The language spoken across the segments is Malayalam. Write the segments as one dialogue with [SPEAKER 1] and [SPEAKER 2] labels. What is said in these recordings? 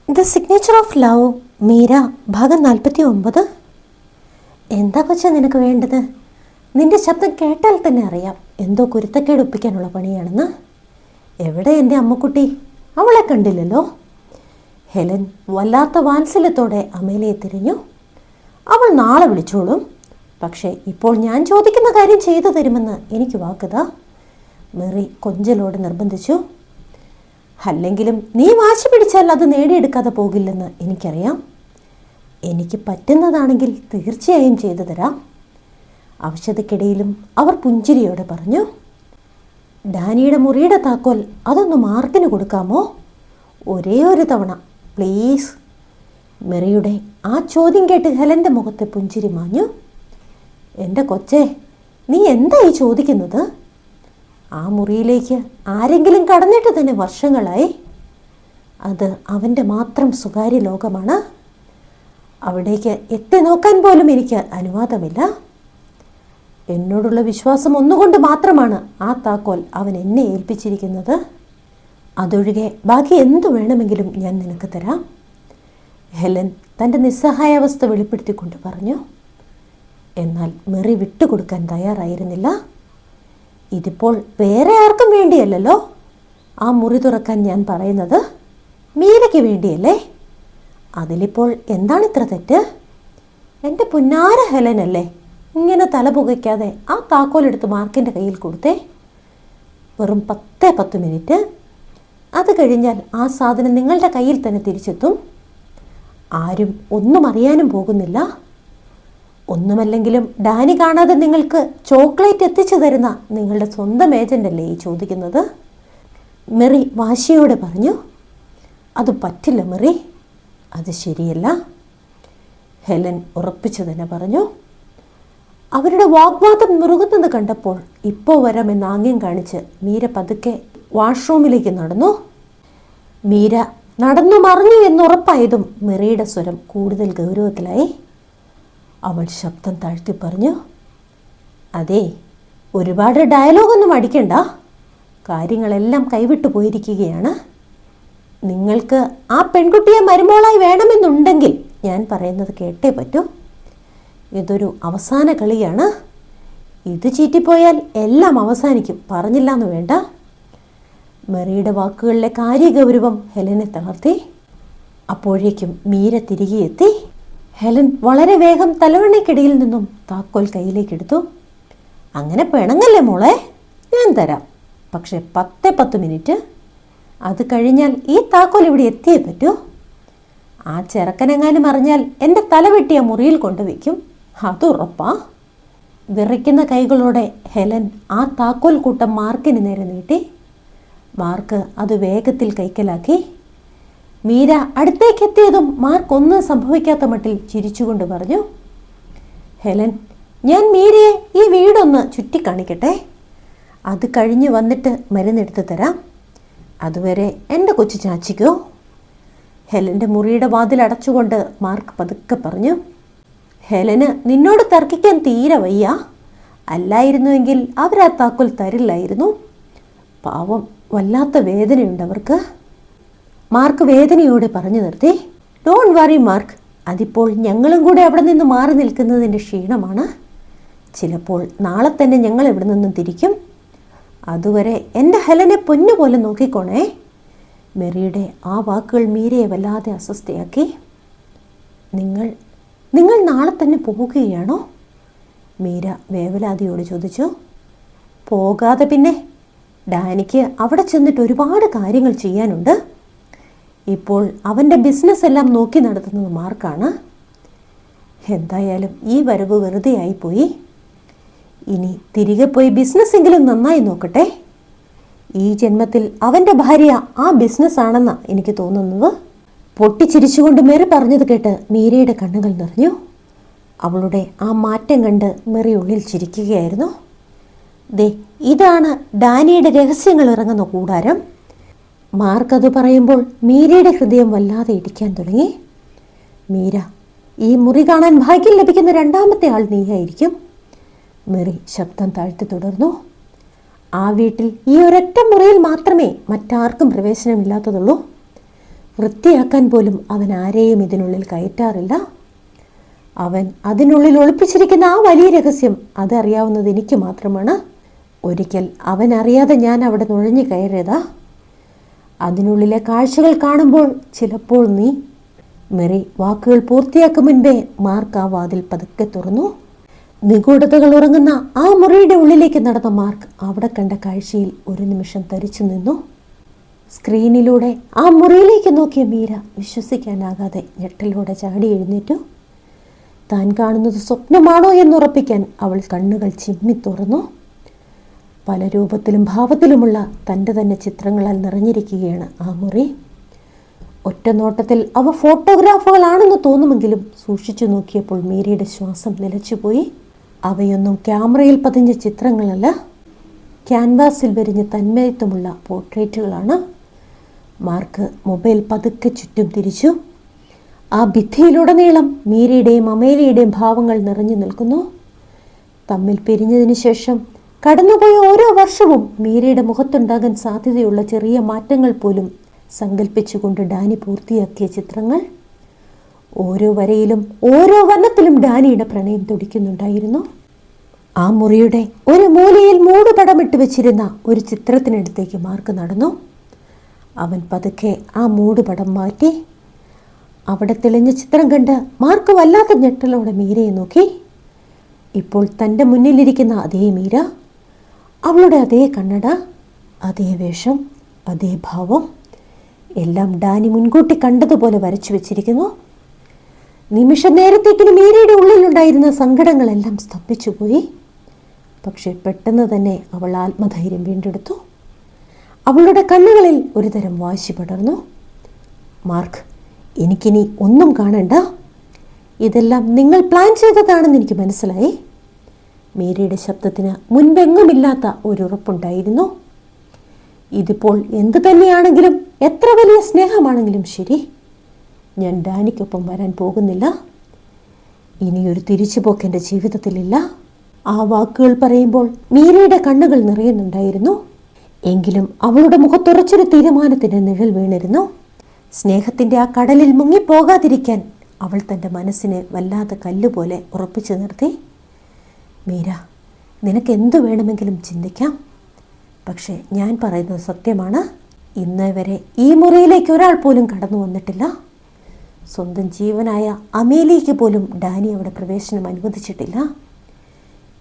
[SPEAKER 1] The signature of love Meera ഭാഗം 49. എന്താ കൊച്ചാ നിനക്ക് വേണ്ടത്? നിന്റെ ശബ്ദം കേട്ടാൽ തന്നെ അറിയാം എന്തോ കുരുത്തക്കേട് ഒപ്പിക്കാനുള്ള പണിയാണെന്ന്. എവിടെ എൻ്റെ അമ്മക്കുട്ടി? അവളെ കണ്ടില്ലല്ലോ. ഹെലൻ വല്ലാത്ത വാത്സല്യത്തോടെ അമേലിയെ തിരിഞ്ഞു. അവൾ നാളെ വിളിച്ചോളും. പക്ഷേ ഇപ്പോൾ ഞാൻ ചോദിക്കുന്ന കാര്യം ചെയ്തു തരുമെന്ന് എനിക്ക് വാക്കുതാ. മെറി കൊഞ്ചലോട് നിർബന്ധിച്ചു. അല്ലെങ്കിലും നീ വാശി പിടിച്ചാൽ അത് നേടിയെടുക്കാതെ പോകില്ലെന്ന് എനിക്കറിയാം. എനിക്ക് പറ്റുന്നതാണെങ്കിൽ തീർച്ചയായും ചെയ്തു തരാം. ആവശ്യതയ്ക്കിടയിലും അവർ പുഞ്ചിരിയോടെ പറഞ്ഞു. ഡാനിയുടെ മുറിയുടെ താക്കോൽ അതൊന്ന് മാർക്കിന് കൊടുക്കാമോ? ഒരേ ഒരു തവണ പ്ലീസ്. മെറിയുടെ ആ ചോദ്യം കേട്ട് ഹെലൻ്റെ മുഖത്തെ പുഞ്ചിരി മാഞ്ഞു. എൻ്റെ കൊച്ചേ, നീ എന്തായി ചോദിക്കുന്നത്? ആ മുറിയിലേക്ക് ആരെങ്കിലും കടന്നിട്ട് തന്നെ വർഷങ്ങളായി. അത് അവൻ്റെ മാത്രം സ്വകാര്യ ലോകമാണ്. അവിടേക്ക് എത്തി നോക്കാൻ പോലും എനിക്ക് അനുവാദമില്ല. എന്നോടുള്ള വിശ്വാസം ഒന്നുകൊണ്ട് മാത്രമാണ് ആ താക്കോൽ അവൻ എന്നെ ഏൽപ്പിച്ചിരിക്കുന്നത്. അതൊഴികെ ബാക്കി എന്തു വേണമെങ്കിലും ഞാൻ നിനക്ക് തരാം. ഹെലൻ തൻ്റെ നിസ്സഹായാവസ്ഥ വെളിപ്പെടുത്തിക്കൊണ്ട് പറഞ്ഞു. എന്നാൽ മെറി വിട്ടുകൊടുക്കാൻ തയ്യാറായിരുന്നില്ല. ഇതിപ്പോൾ വേറെ ആർക്കും വേണ്ടിയല്ലല്ലോ ആ മുറി തുറക്കാൻ ഞാൻ പറയുന്നത്, മീരയ്ക്ക് വേണ്ടിയല്ലേ? അതിലിപ്പോൾ എന്താണിത്ര തെറ്റ്? എൻ്റെ പുന്നാര ഹെലനല്ലേ, ഇങ്ങനെ തല പുകയ്ക്കാതെ ആ താക്കോലെടുത്ത് മാർക്കിൻ്റെ കയ്യിൽ കൊടുത്തേ. വെറും 10 മിനിറ്റ്. അത് കഴിഞ്ഞാൽ ആ സാധനം നിങ്ങളുടെ കയ്യിൽ തന്നെ തിരിച്ചെത്തും. ആരും ഒന്നും അറിയാനും പോകുന്നില്ല. ഒന്നുമല്ലെങ്കിലും ഡാനി കാണാതെ നിങ്ങൾക്ക് ചോക്ലേറ്റ് എത്തിച്ചു തരുന്ന നിങ്ങളുടെ സ്വന്തം ഏജൻ്റല്ലേ ഈ ചോദിക്കുന്നത്? മെറി വാശിയോടെ പറഞ്ഞു. അത് പറ്റില്ല മെറി, അത് ശരിയല്ല. ഹെലൻ ഉറപ്പിച്ചു തന്നെ പറഞ്ഞു. അവരുടെ വാഗ്വാദം മുറുകുന്നത് കണ്ടപ്പോൾ ഇപ്പോൾ വരാമെന്ന് ആംഗ്യം കാണിച്ച് മീര പതുക്കെ വാഷ്റൂമിലേക്ക് നടന്നു. മീര നടന്നു മറിഞ്ഞു എന്നുറപ്പായതും മെറിയുടെ സ്വരം കൂടുതൽ ഗൗരവത്തിലായി. അവൾ ശബ്ദം താഴ്ത്തി പറഞ്ഞു. അതെ, ഒരുപാട് ഡയലോഗൊന്നും അടിക്കണ്ട. കാര്യങ്ങളെല്ലാം കൈവിട്ടു പോയിരിക്കുകയാണ്. നിങ്ങൾക്ക് ആ പെൺകുട്ടിയെ മരുമോളായി വേണമെന്നുണ്ടെങ്കിൽ ഞാൻ പറയുന്നത് കേട്ടേ പറ്റൂ. ഇതൊരു അവസാന കളിയാണ്. ഇത് ചീറ്റിപ്പോയാൽ എല്ലാം അവസാനിക്കും. പറഞ്ഞില്ല എന്ന് വേണ്ട. മെറിയുടെ വാക്കുകളിലെ കാര്യഗൗരവം ഹെലനെ തളർത്തി. അപ്പോഴേക്കും മീര തിരികെ എത്തി. ഹെലൻ വളരെ വേഗം തലവണയ്ക്കിടയിൽ നിന്നും താക്കോൽ കയ്യിലേക്കെടുത്തു. അങ്ങനെ പിണങ്ങല്ലേ മോളെ, ഞാൻ തരാം. പക്ഷെ 10 മിനിറ്റ്. അത് കഴിഞ്ഞാൽ ഈ താക്കോൽ ഇവിടെ എത്തിയേ പറ്റൂ. ആ ചെറുക്കനെങ്ങാനും അറിഞ്ഞാൽ എൻ്റെ തല വെട്ടിയ മുറിയിൽ കൊണ്ടുവയ്ക്കും, അതുറപ്പാ. വിറയ്ക്കുന്ന കൈകളോടെ ഹെലൻ ആ താക്കോൽ കൂട്ടം മാർക്കിന് നേരെ നീട്ടി. മാർക്ക് അത് വേഗത്തിൽ കൈക്കലാക്കി. മീര അടുത്തേക്കെത്തിയതും മാർക്ക് ഒന്നും സംഭവിക്കാത്ത മട്ടിൽ ചിരിച്ചുകൊണ്ട് പറഞ്ഞു. ഹെലൻ, ഞാൻ മീരയെ ഈ വീടൊന്ന് ചുറ്റിക്കാണിക്കട്ടെ. അത് കഴിഞ്ഞ് വന്നിട്ട് മരുന്നെടുത്ത് തരാം. അതുവരെ എൻ്റെ കൊച്ചു ചാച്ചിക്കോ. ഹെലൻ്റെ മുറിയുടെ വാതിൽ അടച്ചുകൊണ്ട് മാർക്ക് പതുക്കെ പറഞ്ഞു. ഹെലന് നിന്നോട് തർക്കിക്കാൻ തീരെ വയ്യ. അല്ലായിരുന്നുവെങ്കിൽ അവരാ താക്കോൽ തരില്ലായിരുന്നു. പാവം, വല്ലാത്ത വേദനയുണ്ടവർക്ക്. മാർക്ക് വേദനയോടെ പറഞ്ഞു നിർത്തി. ഡോണ്ട് വറി മാർക്ക്, അതിപ്പോൾ ഞങ്ങളും കൂടെ അവിടെ നിന്ന് മാറി നിൽക്കുന്നതിൻ്റെ ക്ഷീണമാണ്. ചിലപ്പോൾ നാളെ തന്നെ ഞങ്ങൾ ഇവിടെ നിന്നും തിരിക്കും. അതുവരെ എൻ്റെ ഹെലനെ പൊന്നുപോലെ നോക്കിക്കോണേ. മെറിയുടെ ആ വാക്കുകൾ മീരയെ വല്ലാതെ അസ്വസ്ഥയാക്കി. നിങ്ങൾ നാളെ തന്നെ പോവുകയാണോ? മീര വേവലാതിയോട് ചോദിച്ചു. പോകാതെ പിന്നെ. ഡാനിക്ക് അവിടെ ചെന്നിട്ട് ഒരുപാട് കാര്യങ്ങൾ ചെയ്യാനുണ്ട്. ഇപ്പോൾ അവൻ്റെ ബിസിനസ് എല്ലാം നോക്കി നടത്തുന്നത് മാർക്കാണ്. എന്തായാലും ഈ വരവ് വെറുതെ ആയിപ്പോയി. ഇനി തിരികെ പോയി ബിസിനസ്സെങ്കിലും നന്നായി നോക്കട്ടെ. ഈ ജന്മത്തിൽ അവൻ്റെ ഭാര്യ ആ ബിസിനസ്സാണെന്നാണ് എനിക്ക് തോന്നുന്നത്. പൊട്ടിച്ചിരിച്ചുകൊണ്ട് മെറി പറഞ്ഞത് കേട്ട് മീരയുടെ കണ്ണുകൾ നിറഞ്ഞു. അവളുടെ ആ മാറ്റം കണ്ട് മെറി ഉള്ളിൽ ചിരിക്കുകയായിരുന്നു. ദേ, ഇതാണ് ഡാനിയുടെ രഹസ്യങ്ങൾ ഇറങ്ങുന്ന കൂടാരം. മാർക്ക് അത് പറയുമ്പോൾ മീരയുടെ ഹൃദയം വല്ലാതെ ഇടിക്കാൻ തുടങ്ങി. മീര, ഈ മുറി കാണാൻ ഭാഗ്യം ലഭിക്കുന്ന രണ്ടാമത്തെ ആൾ നീയായിരിക്കും. മെറി ശബ്ദം താഴ്ത്തി തുടർന്നു. ആ വീട്ടിൽ ഈ ഒരൊറ്റ മുറിയിൽ മാത്രമേ മറ്റാർക്കും പ്രവേശനമില്ലാത്തതുള്ളൂ. വൃത്തിയാക്കാൻ പോലും അവൻ ആരെയും ഇതിനുള്ളിൽ കയറ്റാറില്ല. അവൻ അതിനുള്ളിൽ ഒളിപ്പിച്ചിരിക്കുന്ന ആ വലിയ രഹസ്യം അതറിയാവുന്നത് എനിക്ക് മാത്രമാണ്. ഒരിക്കൽ അവൻ അറിയാതെ ഞാൻ അവിടെ നുഴഞ്ഞു കയറിയതാ. അതിനുള്ളിലെ കാഴ്ചകൾ കാണുമ്പോൾ ചിലപ്പോൾ നീ... മെറി വാക്കുകൾ പൂർത്തിയാക്കും മുൻപേ മാർക്ക് ആ വാതിൽ പതുക്കെ തുറന്നു. നിഗൂഢതകൾ ഉറങ്ങുന്ന ആ മുറിയുടെ ഉള്ളിലേക്ക് നടന്ന മാർക്ക് അവിടെ കണ്ട കാഴ്ചയിൽ ഒരു നിമിഷം തരിച്ചു നിന്നു. സ്ക്രീനിലൂടെ ആ മുറിയിലേക്ക് നോക്കിയ മീര വിശ്വസിക്കാനാകാതെ ഞെട്ടലോടെ ചാടി എഴുന്നേറ്റു. താൻ കാണുന്നത് സ്വപ്നമാണോ എന്നുറപ്പിക്കാൻ അവൾ കണ്ണുകൾ ചിമ്മി തുറന്നു. പല രൂപത്തിലും ഭാവത്തിലുമുള്ള തൻ്റെ തന്നെ ചിത്രങ്ങളാൽ നിറഞ്ഞിരിക്കുകയാണ് ആ മുറി. ഒറ്റ നോട്ടത്തിൽ അവ ഫോട്ടോഗ്രാഫുകളാണെന്ന് തോന്നുമെങ്കിലും സൂക്ഷിച്ചു നോക്കിയപ്പോൾ മീരയുടെ ശ്വാസം നിലച്ചുപോയി. അവയൊന്നും ക്യാമറയിൽ പതിഞ്ഞ ചിത്രങ്ങളല്ല, ക്യാൻവാസിൽ വരിഞ്ഞ് തന്മയത്വമുള്ള പോർട്രേറ്റുകളാണ്. മാർക്ക് മൊബൈൽ പതുക്കെ ചുറ്റും തിരിച്ചു. ആ ഭിത്തിയിലുടനീളം മീരയുടെയും അമേലിയുടെയും ഭാവങ്ങൾ നിറഞ്ഞു നിൽക്കുന്നു. തമ്മിൽ പിരിഞ്ഞതിന് ശേഷം കടന്നുപോയ ഓരോ വർഷവും മീരയുടെ മുഖത്തുണ്ടാകാൻ സാധ്യതയുള്ള ചെറിയ മാറ്റങ്ങൾ പോലും സങ്കല്പിച്ചുകൊണ്ട് ഡാനി പൂർത്തിയാക്കിയ ചിത്രങ്ങൾ. ഓരോ വരയിലും ഓരോ വർണ്ണത്തിലും ഡാനിയുടെ പ്രണയം തുടിക്കുന്നുണ്ടായിരുന്നു. ആ മുറിയുടെ ഒരു മൂലയിൽ മൂടുപടമിട്ട് വെച്ചിരുന്ന ഒരു ചിത്രത്തിനടുത്തേക്ക് മാർക്ക് നടന്നു. അവൻ പതുക്കെ ആ മൂടുപടം മാറ്റി. അവിടെ തെളിഞ്ഞ ചിത്രം കണ്ട് മാർക്ക് വല്ലാത്ത ഞെട്ടലോടെ മീരയെ നോക്കി. ഇപ്പോൾ തൻ്റെ മുന്നിലിരിക്കുന്ന അതേ മീര, അവളുടെ അതേ കണ്ണട, അതേ വേഷം, അതേ ഭാവം, എല്ലാം ഡാനി മുൻകൂട്ടി കണ്ടതുപോലെ വരച്ചു വെച്ചിരിക്കുന്നു. നിമിഷ നേരത്തേക്കിന് മീരയുടെ ഉള്ളിലുണ്ടായിരുന്ന സങ്കടങ്ങളെല്ലാം സ്തംഭിച്ചുപോയി. പക്ഷെ പെട്ടെന്ന് തന്നെ അവൾ ആത്മധൈര്യം വീണ്ടെടുത്തു. അവളുടെ കണ്ണുകളിൽ ഒരുതരം വാശി പടർന്നു. മാർക്ക്, എനിക്കിനി ഒന്നും കാണണ്ട. ഇതെല്ലാം നിങ്ങൾ പ്ലാൻ ചെയ്തതാണെന്ന് എനിക്ക് മനസ്സിലായി. മീരയുടെ ശബ്ദത്തിന് മുൻപെങ്ങുമില്ലാത്ത ഒരു ഉറപ്പുണ്ടായിരുന്നു. ഇതിപ്പോൾ എന്തു തന്നെയാണെങ്കിലും, എത്ര വലിയ സ്നേഹമാണെങ്കിലും ശരി, ഞാൻ ഡാനിക്കൊപ്പം വരാൻ പോകുന്നില്ല. ഇനിയൊരു തിരിച്ചുപോക്ക് എൻ്റെ ജീവിതത്തിലില്ല. ആ വാക്കുകൾ പറയുമ്പോൾ മീരയുടെ കണ്ണുകൾ നിറയുന്നുണ്ടായിരുന്നു. എങ്കിലും അവളുടെ മുഖത്തുറച്ചൊരു തീരുമാനത്തിൻ്റെ നിഴൽ വീണിരുന്നു. സ്നേഹത്തിൻ്റെ ആ കടലിൽ മുങ്ങിപ്പോകാതിരിക്കാൻ അവൾ തൻ്റെ മനസ്സിനെ വല്ലാത്ത കല്ലുപോലെ ഉറപ്പിച്ചു നിർത്തി. മീര, നിനക്ക് എന്തു വേണമെങ്കിലും ചിന്തിക്കാം. പക്ഷേ ഞാൻ പറയുന്നത് സത്യമാണ്. ഇന്നേ വരെ ഈ മുറിയിലേക്ക് ഒരാൾ പോലും കടന്നു വന്നിട്ടില്ല. സ്വന്തം ജീവനായ അമേലിക്ക് പോലും ഡാനി അവിടെ പ്രവേശനം അനുവദിച്ചിട്ടില്ല.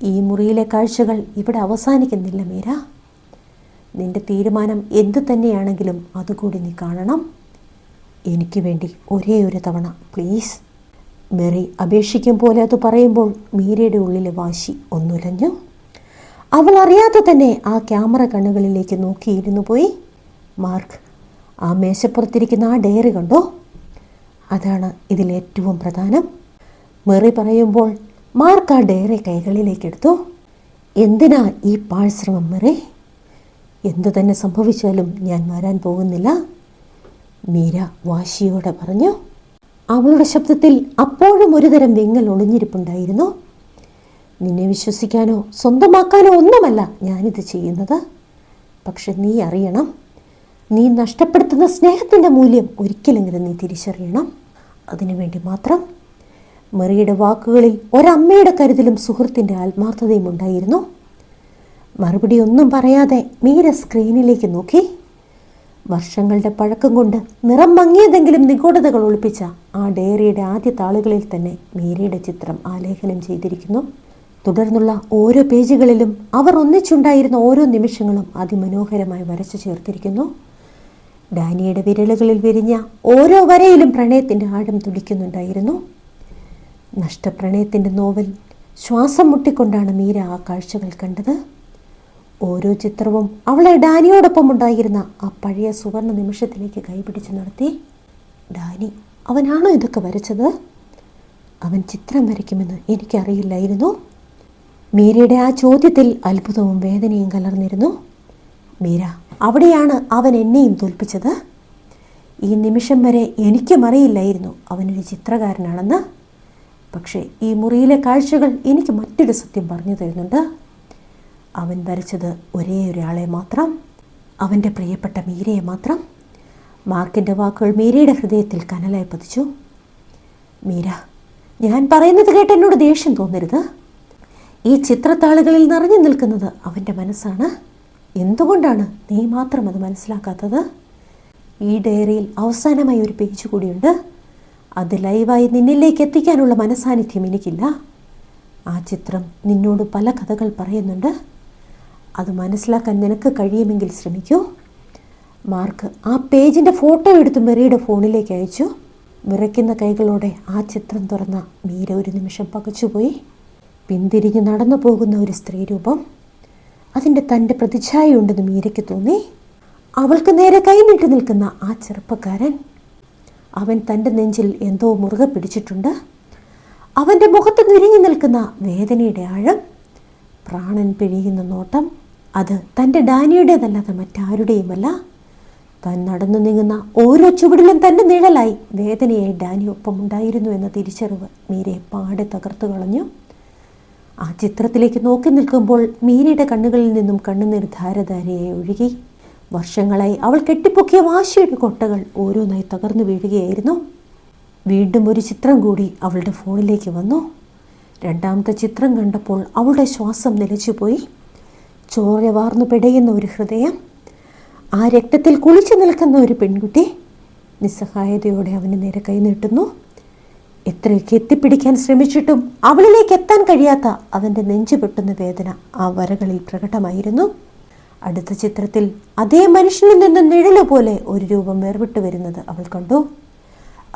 [SPEAKER 1] ഈ മുറിയിലെ കാഴ്ചകൾ ഇവിടെ അവസാനിക്കുന്നില്ല മീര. നിന്റെ തീരുമാനം എന്തു തന്നെയാണെങ്കിലും അതുകൂടി നീ കാണണം. എനിക്ക് വേണ്ടി ഒരേ ഒരു തവണ പ്ലീസ്. മെറി അപേക്ഷിക്കും പോലെ അത് പറയുമ്പോൾ മീരയുടെ ഉള്ളിലെ വാശി ഒന്നുലഞ്ഞു. അവൾ അറിയാതെ തന്നെ ആ ക്യാമറ കണ്ണുകളിലേക്ക് നോക്കിയിരുന്നു പോയി. മാർക്ക്, ആ മേശപ്പുറത്തിരിക്കുന്ന ആ ഡയറി കണ്ടോ? അതാണ് ഇതിലേറ്റവും പ്രധാനം. മെറി പറയുമ്പോൾ മാർക്ക് ആ ഡയറി കൈകളിലേക്കെടുത്തു. എന്തിനാ ഈ പാഴ്ശ്രമം മെറി? എന്തു തന്നെ സംഭവിച്ചാലും ഞാൻ വരാൻ പോകുന്നില്ല, മീര വാശിയോടെ പറഞ്ഞു. അവളുടെ ശബ്ദത്തിൽ അപ്പോഴും ഒരുതരം വിങ്ങൽ ഒളിഞ്ഞിരിപ്പുണ്ടായിരുന്നു. നിന്നെ വിശ്വസിക്കാനോ സ്വന്തമാക്കാനോ ഒന്നുമല്ല ഞാനിത് ചെയ്യുന്നത്. പക്ഷെ നീ അറിയണം, നീ നഷ്ടപ്പെടുത്തുന്ന സ്നേഹത്തിൻ്റെ മൂല്യം ഒരിക്കലെങ്കിലും നീ തിരിച്ചറിയണം. അതിനുവേണ്ടി മാത്രം. മെറിയുടെ വാക്കുകളിൽ ഒരമ്മയുടെ കരുതലും സുഹൃത്തിൻ്റെ ആത്മാർത്ഥതയും ഉണ്ടായിരുന്നു. മറുപടി ഒന്നും പറയാതെ മീര സ്ക്രീനിലേക്ക് നോക്കി. വർഷങ്ങളുടെ പഴക്കം കൊണ്ട് നിറം മങ്ങിയതെങ്കിലും നിഗൂഢതകൾ ഒളിപ്പിച്ച ആ ഡയറിയുടെ ആദ്യ താളുകളിൽ തന്നെ മീരയുടെ ചിത്രം ആലേഖനം ചെയ്തിരിക്കുന്നു. തുടർന്നുള്ള ഓരോ പേജുകളിലും അവർ ഒന്നിച്ചുണ്ടായിരുന്ന ഓരോ നിമിഷങ്ങളും അതിമനോഹരമായി വരച്ചു ചേർത്തിരിക്കുന്നു. ഡാനിയുടെ വിരലുകളിൽ വിരിഞ്ഞ ഓരോ വരയിലും പ്രണയത്തിൻ്റെ ആഴം തുടിക്കുന്നുണ്ടായിരുന്നു. നഷ്ടപ്രണയത്തിൻ്റെ നോവൽ ശ്വാസം മുട്ടിക്കൊണ്ടാണ് മീര ആ കാഴ്ചകൾ കണ്ടത്. ഓരോ ചിത്രവും അവളെ ഡാനിയോടൊപ്പം ഉണ്ടായിരുന്ന ആ പഴയ സുവർണ നിമിഷത്തിലേക്ക് കൈപിടിച്ച് നടത്തി. ഡാനി, അവനാണോ ഇതൊക്കെ വരച്ചത്? അവൻ ചിത്രം വരയ്ക്കുമെന്ന് എനിക്കറിയില്ലായിരുന്നു. മീരയുടെ ആ ചോദ്യത്തിൽ അത്ഭുതവും വേദനയും കലർന്നിരുന്നു. മീര, അവിടെയാണ് അവൻ എന്നെയും തോൽപ്പിച്ചത്. ഈ നിമിഷം വരെ എനിക്കും അറിയില്ലായിരുന്നു അവനൊരു ചിത്രകാരനാണെന്ന്. പക്ഷേ ഈ മുറിയിലെ കാഴ്ചകൾ എനിക്ക് മറ്റൊരു സത്യം പറഞ്ഞു തരുന്നുണ്ട്. അവൻ വരച്ചത് ഒരേ ഒരാളെ മാത്രം, അവൻ്റെ പ്രിയപ്പെട്ട മീരയെ മാത്രം. മാർക്കിൻ്റെ വാക്കുകൾ മീരയുടെ ഹൃദയത്തിൽ കനലായി പതിച്ചു. മീര, ഞാൻ പറയുന്നത് കേട്ട് എന്നോട് ദേഷ്യം തോന്നരുത്. ഈ ചിത്രത്താളുകളിൽ നിറഞ്ഞു നിൽക്കുന്നത് അവൻ്റെ മനസ്സാണ്. എന്തുകൊണ്ടാണ് നീ മാത്രം അത് മനസ്സിലാക്കാത്തത്? ഈ ഡയറിയിൽ അവസാനമായി ഒരു പേജ് കൂടിയുണ്ട്. അത് ലൈവായി നിന്നിലേക്ക് എത്തിക്കാനുള്ള മനസാന്നിധ്യം എനിക്കില്ല. ആ ചിത്രം നിന്നോട് പല കഥകൾ പറയുന്നുണ്ട്. അത് മനസ്സിലാക്കാൻ നിനക്ക് കഴിയുമെങ്കിൽ ശ്രമിക്കൂ. മാർക്ക് ആ പേജിൻ്റെ ഫോട്ടോ എടുത്ത് മെറിയുടെ ഫോണിലേക്ക് അയച്ചു. വിറയ്ക്കുന്ന കൈകളോടെ ആ ചിത്രം തുറന്ന മീര ഒരു നിമിഷം പകച്ചുപോയി. പിന്തിരിഞ്ഞ് നടന്നു പോകുന്ന ഒരു സ്ത്രീരൂപം, അതിൻ്റെ തൻ്റെ പ്രതിച്ഛായയുണ്ടെന്ന് മീരയ്ക്ക് തോന്നി. അവൾക്ക് നേരെ കൈനീട്ടി നിൽക്കുന്ന ആ ചെറുപ്പക്കാരൻ, അവൻ തൻ്റെ നെഞ്ചിൽ എന്തോ മുറുകെ പിടിച്ചിട്ടുണ്ട്. അവൻ്റെ മുഖത്ത് നുരിഞ്ഞു നിൽക്കുന്ന വേദനയുടെ ആഴം, പ്രാണൻ പിഴിയുന്ന നോട്ടം, അത് തൻ്റെ ഡാനിയുടേതല്ലാതെ മറ്റാരുടെയുമല്ല. താൻ നടന്നു നീങ്ങുന്ന ഓരോ ചുവടിലും തൻ്റെ നിഴലായി വേദനയായി ഡാനി ഒപ്പമുണ്ടായിരുന്നു എന്ന തിരിച്ചറിവ് മീരയെ പാടെ തകർത്തു കളഞ്ഞു. ആ ചിത്രത്തിലേക്ക് നോക്കി നിൽക്കുമ്പോൾ മീരയുടെ കണ്ണുകളിൽ നിന്നും കണ്ണുനീർ ധാരധാരയായി ഒഴുകി. വർഷങ്ങളായി അവൾ കെട്ടിപ്പൊക്കിയ വാശിയുടെ കൊട്ടകൾ ഓരോന്നായി തകർന്നു വീഴുകയായിരുന്നു. വീണ്ടും ഒരു ചിത്രം കൂടി അവളുടെ ഫോണിലേക്ക് വന്നു. രണ്ടാമത്തെ ചിത്രം കണ്ടപ്പോൾ അവളുടെ ശ്വാസം നിലച്ചുപോയി. ചോര വാർന്നു പിടയുന്ന ഒരു ഹൃദയം, ആ രക്തത്തിൽ കുളിച്ചു നിൽക്കുന്ന ഒരു പെൺകുട്ടി. നിസ്സഹായതയോടെ അവന് നേരെ കൈനീട്ടുന്നു. എത്രയൊക്കെ എത്തിപ്പിടിക്കാൻ ശ്രമിച്ചിട്ടും അവളിലേക്ക് എത്താൻ കഴിയാത്ത അവൻ്റെ നെഞ്ചു പൊട്ടുന്ന വേദന ആ വരകളിൽ പ്രകടമായിരുന്നു. അടുത്ത ചിത്രത്തിൽ അതേ മനുഷ്യനിൽ നിന്ന് നിഴല് പോലെ ഒരു രൂപം വേർവിട്ട് വരുന്നത് അവൾ കണ്ടു.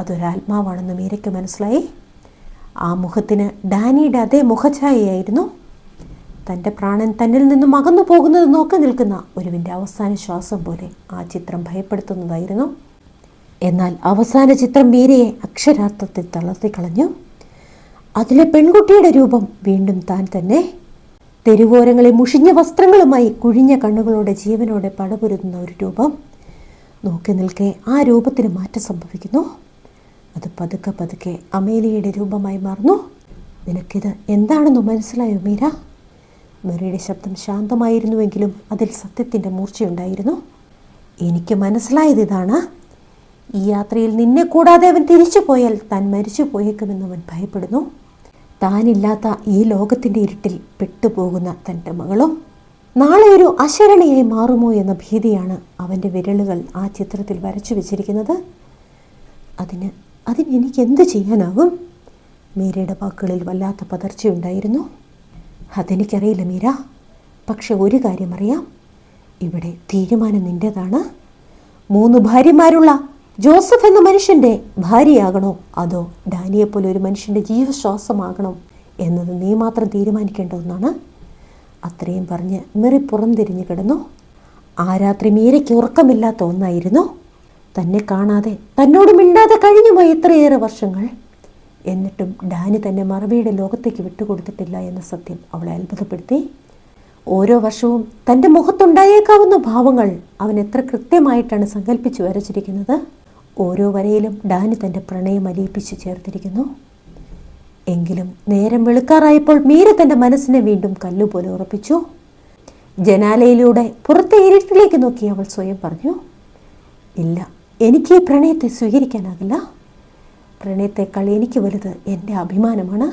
[SPEAKER 1] അതൊരാത്മാവാണെന്ന് മീരയ്ക്ക് മനസ്സിലായി. ആ മുഖത്തിന് ഡാനിയുടെ അതേ മുഖഛായയായിരുന്നു. തൻ്റെ പ്രാണൻ തന്നിൽ നിന്നും അകന്നു പോകുന്നത് നോക്കി നിൽക്കുന്ന ഒരുവിൻ്റെ അവസാന ശ്വാസം പോലെ ആ ചിത്രം ഭയപ്പെടുത്തുന്നതായിരുന്നു. എന്നാൽ അവസാന ചിത്രം മീരയെ അക്ഷരാർത്ഥത്തിൽ തളർത്തിക്കളഞ്ഞു. അതിലെ പെൺകുട്ടിയുടെ രൂപം വീണ്ടും താൻ തന്നെ. തെരുവോരങ്ങളെ മുഷിഞ്ഞ വസ്ത്രങ്ങളുമായി കുഴിഞ്ഞ കണ്ണുകളോടെ ജീവനോടെ പടപൊരുതുന്ന ഒരു രൂപം. നോക്കി നിൽക്കെ ആ രൂപത്തിന് മാറ്റം സംഭവിക്കുന്നു. അത് പതുക്കെ പതുക്കെ അമേലിയയുടെ രൂപമായി മാറുന്നു. നിനക്കിത് എന്താണെന്ന് മനസ്സിലായോ മീര? മെറിയുടെ ശബ്ദം ശാന്തമായിരുന്നുവെങ്കിലും അതിൽ സത്യത്തിൻ്റെ മൂർച്ചയുണ്ടായിരുന്നു. എനിക്ക് മനസ്സിലായത് ഇതാണ്. ഈ യാത്രയിൽ നിന്നെ കൂടാതെ അവൻ തിരിച്ചു പോയാൽ താൻ മരിച്ചു പോയേക്കുമെന്ന് അവൻ ഭയപ്പെടുന്നു. താനില്ലാത്ത ഈ ലോകത്തിൻ്റെ ഇരുട്ടിൽ പെട്ടുപോകുന്ന തൻ്റെ മകളും നാളെ ഒരു അശരണയായി മാറുമോ എന്ന ഭീതിയാണ് അവൻ്റെ വിരലുകൾ ആ ചിത്രത്തിൽ വരച്ചു വെച്ചിരിക്കുന്നത്. അതിന് എനിക്ക് എന്ത് ചെയ്യാനാകും? മീരയുടെ വാക്കുകളിൽ വല്ലാത്ത പതർച്ചയുണ്ടായിരുന്നു. അതെനിക്കറിയില്ല മീര, പക്ഷെ ഒരു കാര്യം അറിയാം. ഇവിടെ തീരുമാനം നിൻ്റേതാണ്. 3 ഭാര്യമാരുള്ള ജോസഫ് എന്ന മനുഷ്യൻ്റെ ഭാര്യയാകണോ അതോ ഡാനിയെപ്പോലെ ഒരു മനുഷ്യൻ്റെ ജീവശ്വാസമാകണോ എന്നത് നീ മാത്രം തീരുമാനിക്കേണ്ട ഒന്നാണ്. അത്രയും പറഞ്ഞ് മെറി പുറംതിരിഞ്ഞു കിടന്നു. ആ രാത്രി മീരയ്ക്ക് ഉറക്കമില്ലാത്ത ഒന്നായിരുന്നു. തന്നെ കാണാതെ തന്നോട് മിണ്ടാതെ കഴിഞ്ഞുപോയി എത്രയേറെ വർഷങ്ങൾ. എന്നിട്ടും ഡാനി തന്നെ മറവിയുടെ ലോകത്തേക്ക് വിട്ടുകൊടുത്തിട്ടില്ല എന്ന സത്യം അവളെ അത്ഭുതപ്പെടുത്തി. ഓരോ വർഷവും തൻ്റെ മുഖത്തുണ്ടായേക്കാവുന്ന ഭാവങ്ങൾ അവൻ എത്ര കൃത്യമായിട്ടാണ് സങ്കല്പിച്ച് വരച്ചിരിക്കുന്നത്. ഓരോ വരയിലും ഡാനി തൻ്റെ പ്രണയം അലിയിപ്പിച്ച് ചേർത്തിരിക്കുന്നു. എങ്കിലും നേരം വെളുക്കാറായപ്പോൾ മീര തൻ്റെ മനസ്സിനെ വീണ്ടും കല്ലുപോലെ ഉറപ്പിച്ചു. ജനാലയിലൂടെ പുറത്തെ ഇരുട്ടിലേക്ക് നോക്കി അവൾ സ്വയം പറഞ്ഞു, ഇല്ല, എനിക്ക് ഈ പ്രണയത്തെ സ്വീകരിക്കാനാകില്ല. പ്രണയത്തെക്കാൾ എനിക്ക് വലുത് എൻ്റെ അഭിമാനമാണ്,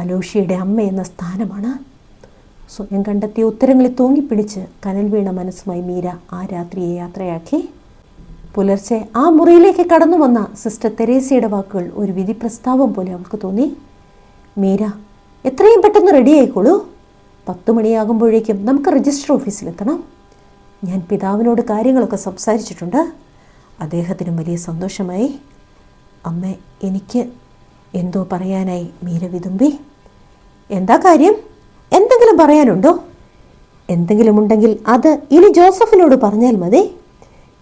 [SPEAKER 1] അലോഷിയുടെ അമ്മ എന്ന സ്ഥാനമാണ്. സ്വയം കണ്ടെത്തിയ ഉത്തരങ്ങളിൽ തൂങ്ങിപ്പിടിച്ച് കനൽ വീണ മനസ്സുമായി മീര ആ രാത്രിയെ യാത്രയാക്കി. പുലർച്ചെ ആ മുറിയിലേക്ക് കടന്നു വന്ന സിസ്റ്റർ തെരേസയുടെ വാക്കുകൾ ഒരു വിധി പ്രസ്താവം പോലെ അവൾക്ക് തോന്നി. മീര, എത്രയും പെട്ടെന്ന് റെഡി ആയിക്കോളൂ. 10 മണിയാകുമ്പോഴേക്കും നമുക്ക് രജിസ്റ്റർ ഓഫീസിലെത്തണം. ഞാൻ പിതാവിനോട് കാര്യങ്ങളൊക്കെ സംസാരിച്ചിട്ടുണ്ട്. അദ്ദേഹത്തിനും വലിയ സന്തോഷമായി. അമ്മേ, എനിക്ക് എന്തോ പറയാനായി മീര വിതുമ്പി. എന്താ കാര്യം? എന്തെങ്കിലും പറയാനുണ്ടോ? എന്തെങ്കിലും ഉണ്ടെങ്കിൽ അത് ഇനി ജോസഫിനോട് പറഞ്ഞാൽ മതി.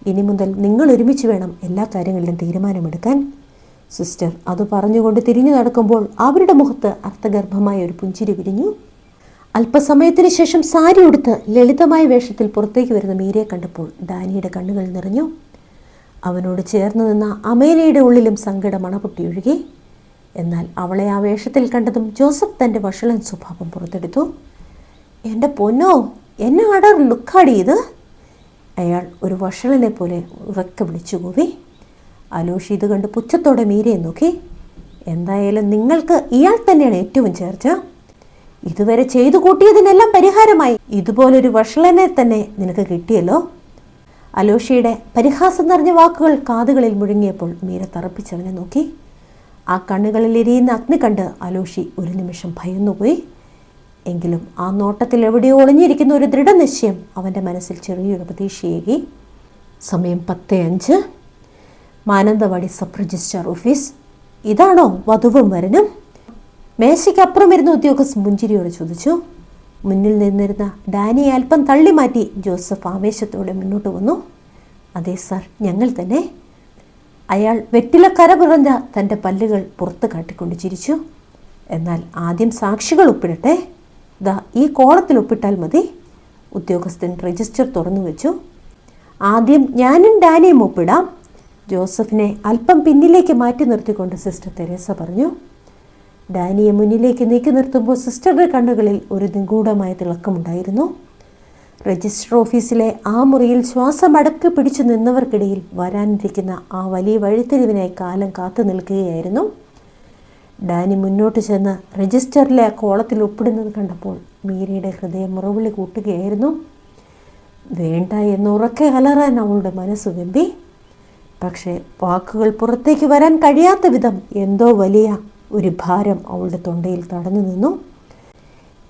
[SPEAKER 1] ഇനി മുതൽ നിങ്ങൾ ഒരുമിച്ച് വേണം എല്ലാ കാര്യങ്ങളിലും തീരുമാനമെടുക്കാൻ. സിസ്റ്റർ അത് പറഞ്ഞുകൊണ്ട് തിരിഞ്ഞു നടക്കുമ്പോൾ അവരുടെ മുഖത്ത് അർത്ഥഗർഭമായ ഒരു പുഞ്ചിരി വിരിഞ്ഞു. അല്പസമയത്തിന് ശേഷം സാരി ഉടുത്ത് ലളിതമായ വേഷത്തിൽ പുറത്തേക്ക് വരുന്ന മീരയെ കണ്ടപ്പോൾ ഡാനിയുടെ കണ്ണുകൾ നിറഞ്ഞു. അവനോട് ചേർന്ന് നിന്ന അമേലിയയുടെ ഉള്ളിലും സങ്കടം അണപൊട്ടിയൊഴുകി. എന്നാൽ അവളെ ആ വേഷത്തിൽ കണ്ടതും ജോസഫ് തൻ്റെ വഷളൻ സ്വഭാവം പുറത്തെടുത്തു. എൻ്റെ പൊന്നോ, എന്നെ ആടാർ ലുക്കാടി ഇത്. അയാൾ ഒരു വഷളനെ പോലെ ഉറക്കെ വിളിച്ചു കൂവി. അലോഷി ഇത് കണ്ട് പുച്ഛത്തോടെ മീരയെ നോക്കി. എന്തായാലും നിങ്ങൾക്ക് ഇയാൾ തന്നെയാണ് ഏറ്റവും ചേർച്ച. ഇതുവരെ ചെയ്തു കൂട്ടിയതിനെല്ലാം പരിഹാരമായി ഇതുപോലൊരു വഷളനെ തന്നെ നിനക്ക് കിട്ടിയല്ലോ. അലോഷിയുടെ പരിഹാസം നിറഞ്ഞ വാക്കുകൾ കാതുകളിൽ മുഴങ്ങിയപ്പോൾ മീര തറപ്പിച്ചവനെ നോക്കി. ആ കണ്ണുകളിൽ എരിയുന്ന അഗ്നി കണ്ട് അലോഷി ഒരു നിമിഷം ഭയന്നുപോയി. എങ്കിലും ആ നോട്ടത്തിൽ എവിടെയോ ഒളിഞ്ഞിരിക്കുന്ന ഒരു ദൃഢനിശ്ചയം അവൻ്റെ മനസ്സിൽ ചെറിയൊരു പ്രതീക്ഷയേകി. സമയം 10:05. Mananthavady sub registrar office. ഇതാണോ വധുവും വരനും? മേശയ്ക്കപ്പുറം ഇരുന്ന ഉദ്യോഗസ്ഥൻ പുഞ്ചിരിയോട് ചോദിച്ചു. മുന്നിൽ നിന്നിരുന്ന ഡാനിയെ അല്പം തള്ളി മാറ്റി ജോസഫ് ആവേശത്തോടെ മുന്നോട്ട് വന്നു. അതെ സാർ, ഞങ്ങൾ തന്നെ. അയാൾ വെറ്റിലക്കര പിറഞ്ഞ തൻ്റെ പല്ലുകൾ പുറത്ത് കാട്ടിക്കൊണ്ട് ചിരിച്ചു. എന്നാൽ ആദ്യം സാക്ഷികൾ ഒപ്പിടട്ടെ. ദാ ഈ കോളത്തിൽ ഒപ്പിട്ടാൽ മതി. ഉദ്യോഗസ്ഥൻ രജിസ്റ്റർ തുറന്നു വെച്ചു. ആദ്യം ഞാനും ഡാനിയും ഒപ്പിടാം. ജോസഫിനെ അല്പം പിന്നിലേക്ക് മാറ്റി നിർത്തിക്കൊണ്ട് സിസ്റ്റർ തെരേസ പറഞ്ഞു. ഡാനിയെ മുന്നിലേക്ക് നീക്കി നിർത്തുമ്പോൾ സിസ്റ്ററുടെ കണ്ണുകളിൽ ഒരു നിഗൂഢമായ തിളക്കമുണ്ടായിരുന്നു. രജിസ്റ്റർ ഓഫീസിലെ ആ മുറിയിൽ ശ്വാസം അടക്കി പിടിച്ചു നിന്നവർക്കിടയിൽ വരാനിരിക്കുന്ന ആ വലിയ വഴിത്തിരിവിനായി കാലം കാത്തു നിൽക്കുകയായിരുന്നു. ഡാനി മുന്നോട്ട് ചെന്ന് രജിസ്റ്ററിലെ ആ കോളത്തിൽ ഒപ്പിടുന്നത് കണ്ടപ്പോൾ മീരയുടെ ഹൃദയം മുറവിളി കൂട്ടുകയായിരുന്നു. വേണ്ട എന്ന് ഉറക്കെ അലറാൻ അവളുടെ മനസ്സ് വെമ്പി. പക്ഷേ വാക്കുകൾ പുറത്തേക്ക് വരാൻ കഴിയാത്ത വിധം എന്തോ വലിയ ഒരു ഭാരം അവളുടെ തൊണ്ടയിൽ തടഞ്ഞു നിന്നു.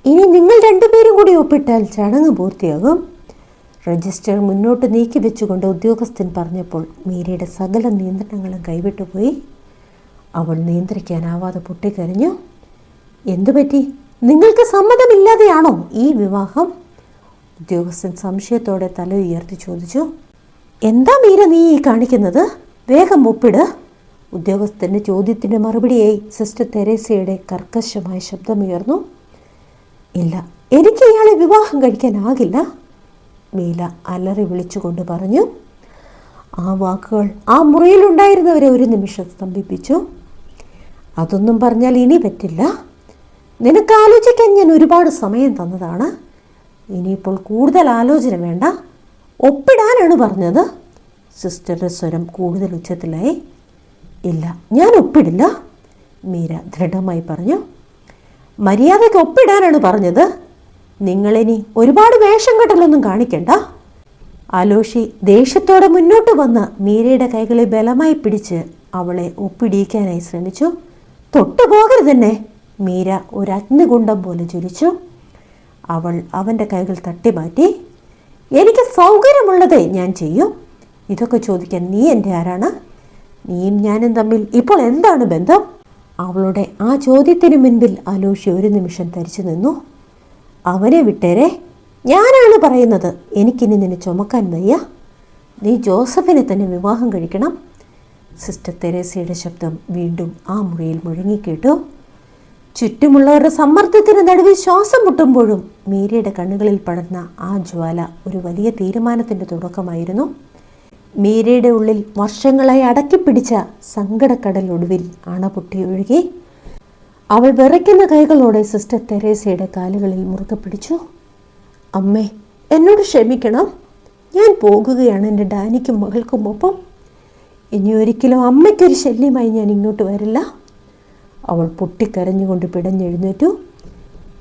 [SPEAKER 1] ഇനി നിങ്ങൾ രണ്ടുപേരും കൂടി ഒപ്പിട്ടാൽ ചടങ്ങ് പൂർത്തിയാകും. രജിസ്റ്റർ മുന്നോട്ട് നീക്കി വെച്ചുകൊണ്ട് ഉദ്യോഗസ്ഥൻ പറഞ്ഞപ്പോൾ മീരയുടെ സകല നിയന്ത്രണങ്ങളും കൈവിട്ടുപോയി. അവൾ നിയന്ത്രിക്കാനാവാതെ പൊട്ടിക്കരഞ്ഞു. എന്തുപറ്റി? നിങ്ങൾക്ക് സമ്മതമില്ലാതെയാണോ ഈ വിവാഹം? ഉദ്യോഗസ്ഥൻ സംശയത്തോടെ തല ഉയർത്തി ചോദിച്ചു. എന്താ മീര നീ കാണിക്കുന്നത്? വേഗം ഒപ്പിട്. ഉദ്യോഗസ്ഥൻ്റെ ചോദ്യത്തിൻ്റെ മറുപടിയായി സിസ്റ്റർ തെരേസയുടെ കർക്കശമായ ശബ്ദമുയർന്നു. ഇല്ല, എനിക്ക് ഇയാളെ വിവാഹം കഴിക്കാനാകില്ല, മീല അലറി വിളിച്ചുകൊണ്ട് പറഞ്ഞു. ആ വാക്കുകൾ ആ മുറിയിലുണ്ടായിരുന്നവരെ ഒരു നിമിഷം സ്തംഭിപ്പിച്ചു. അതൊന്നും പറഞ്ഞാൽ ഇനി പറ്റില്ല. നിനക്ക് ആലോചിക്കാൻ ഞാൻ ഒരുപാട് സമയം തന്നതാണ്. ഇനിയിപ്പോൾ കൂടുതൽ ആലോചന വേണ്ട. ഒപ്പിടാനാണ് പറഞ്ഞത്. സിസ്റ്ററുടെ സ്വരം കൂടുതൽ ഉച്ചത്തിലായി. ഇല്ല, ഞാൻ ഒപ്പിടില്ല, മീര ദൃഢമായി പറഞ്ഞു. മര്യാദയ്ക്ക് ഒപ്പിടാനാണ് പറഞ്ഞത്. നിങ്ങളിനി ഒരുപാട് വേഷം കെട്ടലൊന്നും കാണിക്കണ്ട. അലോഷി ദേഷ്യത്തോടെ മുന്നോട്ട് വന്ന് മീരയുടെ കൈകളെ ബലമായി പിടിച്ച് അവളെ ഒപ്പിടിയിക്കാനായി ശ്രമിച്ചു. തൊട്ടുപോകരുതെന്നെ, മീര ഒരു അഗ്നികുണ്ഡം പോലെ ജ്വലിച്ചു. അവൾ അവൻ്റെ കൈകൾ തട്ടി മാറ്റി. എനിക്ക് സൗകര്യമുള്ളതേ ഞാൻ ചെയ്യും. ഇതൊക്കെ ചോദിക്കാൻ നീ എൻ്റെ ആരാണ്? നീയും ഞാനും തമ്മിൽ ഇപ്പോൾ എന്താണ് ബന്ധം? അവളുടെ ആ ചോദ്യത്തിന് മുൻപിൽ അലോഷി ഒരു നിമിഷം തരിച്ചു നിന്നു. അവനെ വിട്ടേരെ, ഞാനാണ് പറയുന്നത്. എനിക്കിനി നിന്നെ ചുമക്കാൻ വയ്യ. നീ ജോസഫിനെ തന്നെ വിവാഹം കഴിക്കണം. സിസ്റ്റർ തെരേസയുടെ ശബ്ദം വീണ്ടും ആ മുറിയിൽ മുഴങ്ങിക്കേട്ടു. ചുറ്റുമുള്ളവരുടെ സമ്മർദ്ദത്തിന് നടുവിൽ ശ്വാസം മുട്ടുമ്പോഴും മീരയുടെ കണ്ണുകളിൽ പടർന്ന ആ ജ്വാല ഒരു വലിയ തീരുമാനത്തിൻ്റെ തുടക്കമായിരുന്നു. മീരയുടെ ഉള്ളിൽ വർഷങ്ങളായി അടക്കിപ്പിടിച്ച സങ്കടക്കടൽ ഒടുവിൽ അണപൊട്ടി ഒഴുകി. അവൾ വിറയ്ക്കുന്ന കൈകളോടെ സിസ്റ്റർ തെരേസയുടെ കാലുകളിൽ മുറുകെ പിടിച്ചു. അമ്മേ, എന്നോട് ക്ഷമിക്കണം. ഞാൻ പോകുകയാണ് എൻ്റെ ഡാനിക്കും മകൾക്കും ഒപ്പം. ഇനി ഒരിക്കലും അമ്മയ്ക്കൊരു ശല്യമായി ഞാൻ ഇങ്ങോട്ട് വരില്ല. അവൾ പൊട്ടിക്കരഞ്ഞുകൊണ്ട് പിടഞ്ഞെഴുന്നേറ്റു.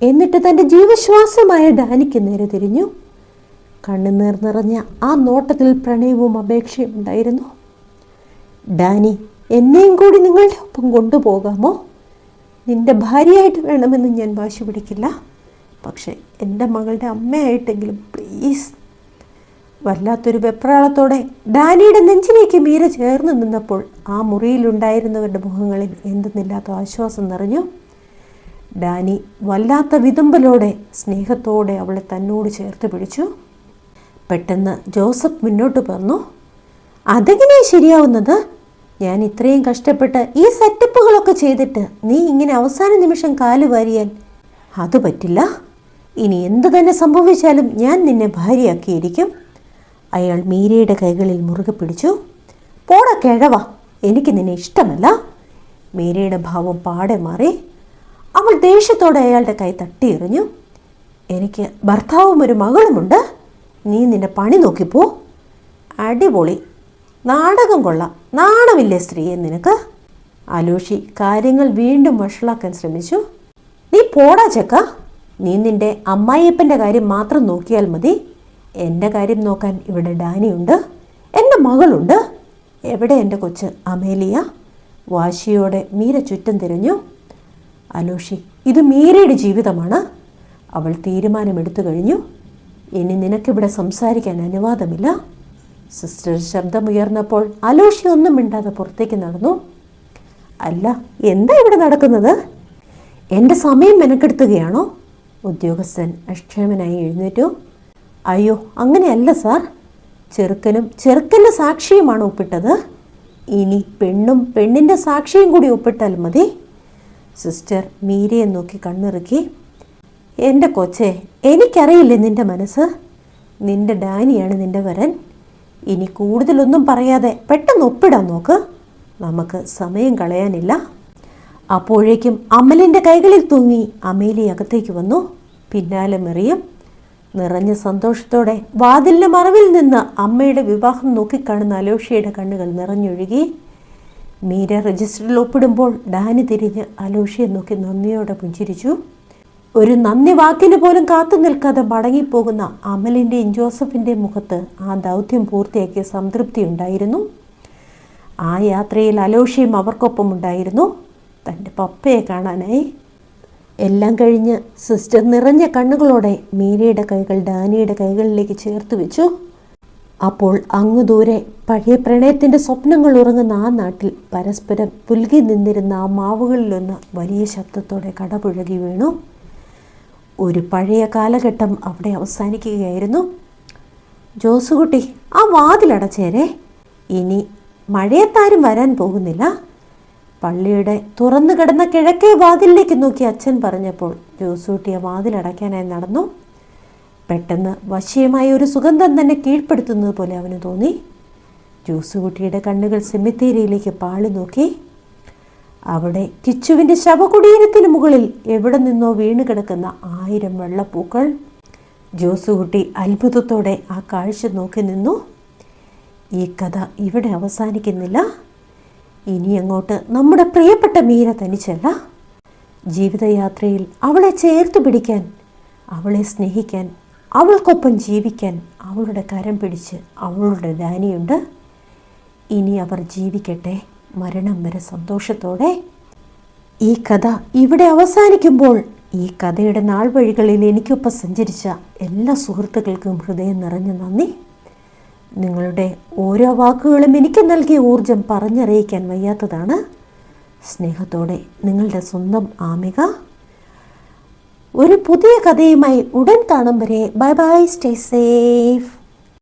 [SPEAKER 1] എന്നിട്ട് തൻ്റെ ജീവശ്വാസമായ ഡാനിക്ക് നേരെ തിരിഞ്ഞു. കണ്ണുനീർ നിറഞ്ഞ ആ നോട്ടത്തിൽ പ്രണയവും അപേക്ഷയും ഉണ്ടായിരുന്നു. ഡാനി, എന്നെയും കൂടി നിങ്ങളുടെ ഒപ്പം കൊണ്ടുപോകാമോ? നിന്റെ ഭാര്യയായിട്ട് വേണമെന്ന് ഞാൻ വാശി പിടിക്കില്ല. പക്ഷേ എൻ്റെ മകളുടെ അമ്മയായിട്ടെങ്കിലും പ്ലീസ്. വല്ലാത്തൊരു വെപ്രാളത്തോടെ ഡാനിയുടെ നെഞ്ചിലേക്ക് മീര ചേർന്ന് നിന്നപ്പോൾ ആ മുറിയിലുണ്ടായിരുന്നവരുടെ മുഖങ്ങളിൽ എന്തെന്നില്ലാത്ത ആശ്വാസം നിറഞ്ഞു. ഡാനി വല്ലാത്ത വിതുമ്പലോടെ സ്നേഹത്തോടെ അവളെ തന്നോട് ചേർത്ത് പിടിച്ചു. പെട്ടെന്ന് ജോസഫ് മുന്നോട്ട് പറഞ്ഞു. അതെങ്ങനെയാണ് ശരിയാവുന്നത്? ഞാൻ ഇത്രയും കഷ്ടപ്പെട്ട് ഈ സെറ്റപ്പുകളൊക്കെ ചെയ്തിട്ട് നീ ഇങ്ങനെ അവസാന നിമിഷം കാല് വാരിയാൽ അത് പറ്റില്ല. ഇനി എന്തു തന്നെ സംഭവിച്ചാലും ഞാൻ നിന്നെ ഭാര്യയാക്കിയിരിക്കും. അയാൾ മീരയുടെ കൈകളിൽ മുറുകെ പിടിച്ചു. പോടാ കിഴവാ, എനിക്ക് നിന്നെ ഇഷ്ടമല്ല. മീരയുടെ ഭാവം പാടെ മാറി. അവൾ ദേഷ്യത്തോടെ അയാളുടെ കൈ തട്ടിയെറിഞ്ഞു. എനിക്ക് ഭർത്താവും ഒരു മകളുമുണ്ട്. നീ നിന്റെ പണി നോക്കിപ്പോ. അടിപൊളി, നാടകം കൊള്ളാം. നാണമില്ലേ സ്ത്രീയെ നിനക്ക്? അലോഷി കാര്യങ്ങൾ വീണ്ടും വഷളാക്കാൻ ശ്രമിച്ചു. നീ പോടാ ചെക്ക. നീ നിന്റെ അമ്മായിയപ്പൻ്റെ കാര്യം മാത്രം നോക്കിയാൽ മതി. എൻ്റെ കാര്യം നോക്കാൻ ഇവിടെ ഡാനിയുണ്ട്, എൻ്റെ മകളുണ്ട്. എവിടെ എൻ്റെ കൊച്ച് അമേലിയ? വാശിയോടെ മീര ചുറ്റും തിരഞ്ഞു. അലോഷി, ഇത് മീരയുടെ ജീവിതമാണ്. അവൾ തീരുമാനമെടുത്തു കഴിഞ്ഞു. ഇനി നിനക്കിവിടെ സംസാരിക്കാൻ അനുവാദമില്ല. സിസ്റ്റർ ശബ്ദമുയർന്നപ്പോൾ അലോഷി ഒന്നും മിണ്ടാതെ പുറത്തേക്ക് നടന്നു. അല്ല, എന്താ ഇവിടെ നടക്കുന്നത്? എൻ്റെ സമയം മെനക്കെടുത്തുകയാണോ? ഉദ്യോഗസ്ഥൻ അക്ഷമനായി എഴുന്നേറ്റു. അയ്യോ, അങ്ങനെയല്ല സാർ. ചെറുക്കൻ്റെ സാക്ഷിയുമാണ് ഒപ്പിട്ടത്. ഇനി പെണ്ണും പെണ്ണിൻ്റെ സാക്ഷിയും കൂടി ഒപ്പിട്ടാൽ മതി. സിസ്റ്റർ മീരയെ നോക്കി കണ്ണിറുക്കി. എൻ്റെ കൊച്ചേ, എനിക്കറിയില്ലേ നിൻ്റെ മനസ്സ്. നിൻ്റെ ഡാനിയാണ് നിൻ്റെ വരൻ. ഇനി കൂടുതലൊന്നും പറയാതെ പെട്ടെന്ന് ഒപ്പിടാൻ നോക്ക്. നമുക്ക് സമയം കളയാനില്ല. അപ്പോഴേക്കും അമലിൻ്റെ കൈകളിൽ തൂങ്ങി അമേലി അകത്തേക്ക് വന്നു. പിന്നാലെ മെറിയും. നിറഞ്ഞ സന്തോഷത്തോടെ വാതിലിൻ്റെ മറവിൽ നിന്ന് അമ്മയുടെ വിവാഹം നോക്കിക്കാണുന്ന അലോഷിയുടെ കണ്ണുകൾ നിറഞ്ഞൊഴുകി. മീര രജിസ്റ്ററിൽ ഒപ്പിടുമ്പോൾ ഡാനി തിരിഞ്ഞ് അലോഷിയെ നോക്കി നന്ദിയോടെ പുഞ്ചിരിച്ചു. ഒരു നന്ദി വാക്കിന് പോലും കാത്തു നിൽക്കാതെ മടങ്ങിപ്പോകുന്ന അമലിൻ്റെയും ജോസഫിൻ്റെയും മുഖത്ത് ആ ദൗത്യം പൂർത്തിയാക്കിയ സംതൃപ്തി ഉണ്ടായിരുന്നു. ആ യാത്രയിൽ അലോഷിയും അവർക്കൊപ്പം ഉണ്ടായിരുന്നു, തൻ്റെ പപ്പയെ കാണാനായി. എല്ലാം കഴിഞ്ഞ് സിസ്റ്റർ നിറഞ്ഞ കണ്ണുകളോടെ മീരയുടെ കൈകൾ ഡാനിയുടെ കൈകളിലേക്ക് ചേർത്ത് വെച്ചു. അപ്പോൾ അങ്ങു ദൂരെ പഴയ പ്രണയത്തിൻ്റെ സ്വപ്നങ്ങൾ ഉറങ്ങുന്ന ആ നാട്ടിൽ പരസ്പരം പുൽകി നിന്നിരുന്ന ആ മാവുകളിലൊന്ന് വലിയ ശബ്ദത്തോടെ കടപുഴകി വീണു. ഒരു പഴയ കാലഘട്ടം അവിടെ അവസാനിക്കുകയായിരുന്നു. ജോസുകുട്ടി, ആ വാതിലടച്ചേരെ. ഇനി മഴയത്താരും വരാൻ പോകുന്നില്ല. പള്ളിയുടെ തുറന്നു കിടന്ന കിഴക്കേ വാതിലിലേക്ക് നോക്കി അച്ഛൻ പറഞ്ഞപ്പോൾ ജോസൂട്ടിയെ വാതിലടയ്ക്കാനായി നടന്നു. പെട്ടെന്ന് വശ്യമായ ഒരു സുഗന്ധം തന്നെ കീഴ്പ്പെടുത്തുന്നത് പോലെ അവന് തോന്നി. ജോസുകുട്ടിയുടെ കണ്ണുകൾ സെമിത്തേരിയിലേക്ക് പാളി നോക്കി. അവിടെ കിച്ചുവിൻ്റെ ശവകുടീരത്തിന് മുകളിൽ എവിടെ നിന്നോ വീണ് കിടക്കുന്ന 1000 വെള്ളപ്പൂക്കൾ. ജോസുകുട്ടി അത്ഭുതത്തോടെ ആ കാഴ്ച നോക്കി നിന്നു. ഈ കഥ ഇവിടെ അവസാനിക്കുന്നില്ല. ഇനി അങ്ങോട്ട് നമ്മുടെ പ്രിയപ്പെട്ട മീര തനിച്ചല്ല. ജീവിതയാത്രയിൽ അവളെ ചേർത്ത് പിടിക്കാൻ, അവളെ സ്നേഹിക്കാൻ, അവൾക്കൊപ്പം ജീവിക്കാൻ അവളുടെ കരം പിടിച്ച് അവളുടെ ഡാനിയുണ്ട്. ഇനി അവർ ജീവിക്കട്ടെ, മരണം വരെ സന്തോഷത്തോടെ. ഈ കഥ ഇവിടെ അവസാനിക്കുമ്പോൾ ഈ കഥയുടെ നാൾ വഴികളിൽ എനിക്കൊപ്പം സഞ്ചരിച്ച എല്ലാ സുഹൃത്തുക്കൾക്കും ഹൃദയം നിറഞ്ഞ നന്ദി. നിങ്ങളുടെ ഓരോ വാക്കുകളും എനിക്ക് നൽകിയ ഊർജം പറഞ്ഞറിയിക്കാൻ വയ്യാത്തതാണ്. സ്നേഹത്തോടെ നിങ്ങളുടെ സ്വന്തം ആമിക. ഒരു പുതിയ കഥയുമായി ഉടൻ കാണും വരെ ബൈ ബൈ, സ്റ്റേ സേഫ്.